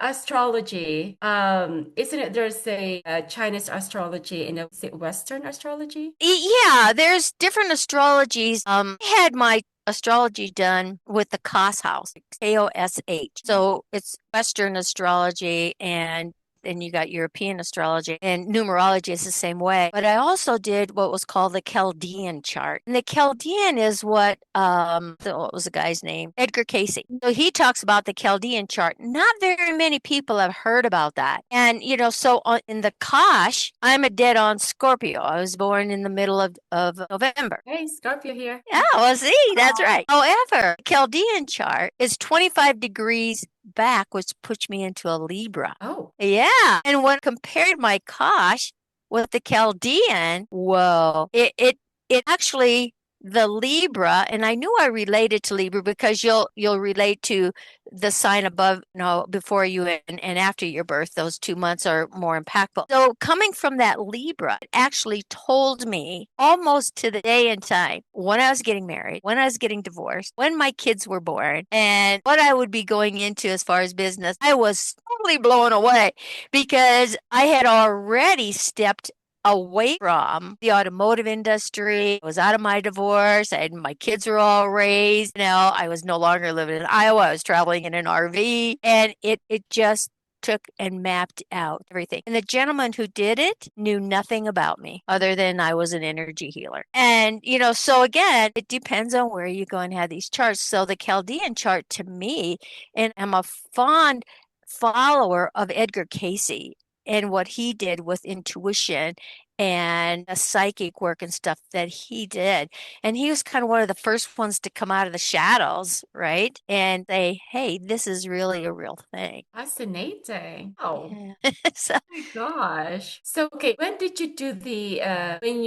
astrology, isn't it there's a, Chinese astrology and is it Western astrology? Yeah, there's different astrologies. I had my astrology done with the Koss house, Kosh. So it's Western astrology, and then you got European astrology, and numerology is the same way. But I also did what was called the Chaldean chart. And the Chaldean is what was the guy's name? Edgar Cayce. So he talks about the Chaldean chart. Not very many people have heard about that. And in the Kosh, I'm a dead on Scorpio. I was born in the middle of November. Hey, Scorpio here. Yeah, well, see, that's right. However, Chaldean chart is 25 degrees back, which puts me into a Libra. Oh, Yeah. And when I compared my Kosh with the Chaldean, whoa, it actually the Libra, and I knew I related to Libra because you'll relate to the sign above, before you and after your birth. Those 2 months are more impactful. So coming from that Libra, it actually told me almost to the day and time when I was getting married, when I was getting divorced, when my kids were born, and what I would be going into as far as business. I was totally blown away because I had already stepped away from the automotive industry. I was out of my divorce. My kids were all raised. I was no longer living in Iowa. I was traveling in an RV, and it just took and mapped out everything. And the gentleman who did it knew nothing about me other than I was an energy healer. And, so again, it depends on where you go and have these charts. So the Chaldean chart to me, and I'm a fond follower of Edgar Cayce and what he did with intuition and the psychic work and stuff that he did. And he was kind of one of the first ones to come out of the shadows, right? And say, hey, this is really a real thing. fascinating. Oh, Yeah. So my gosh. So, okay, when did you do the when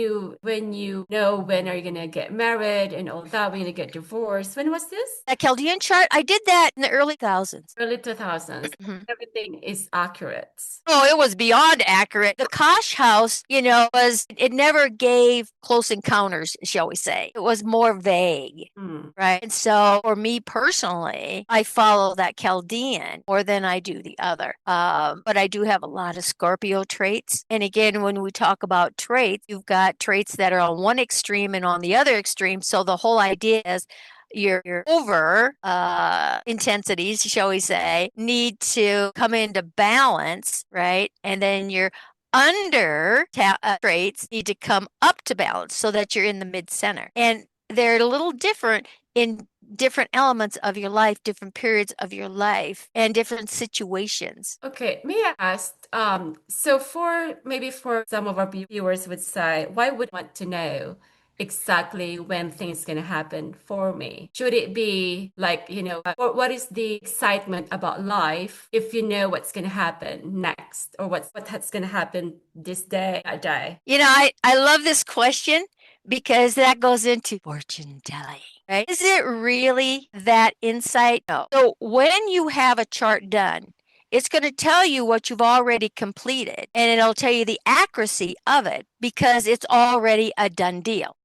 you know when are you gonna get married and all that, when you get divorced? When was this? that Chaldean chart, I did that in the early thousands. Early 2000s. Everything is accurate. Oh, it was beyond accurate. The Kosh house, it never gave close encounters, shall we say. It was more vague. Hmm. Right. And so for me personally, I follow that Chaldean more than I do the other. But I do have a lot of Scorpio traits. And again, when we talk about traits, you've got traits that are on one extreme and on the other extreme. So the whole idea is your over intensities, shall we say, need to come into balance, right? And then your under traits need to come up to balance so that you're in the mid center. And they're a little different in different elements of your life, different periods of your life, and different situations. Okay, may I ask, so for maybe for some of our viewers would say, why would I want to know exactly when things gonna happen for me? Should it be like, what is the excitement about life if you know what's gonna happen next or what's gonna happen this day, that day? I love this question because that goes into fortune telling. Right? Is it really that insight? No. So when you have a chart done, it's going to tell you what you've already completed and it'll tell you the accuracy of it because it's already a done deal.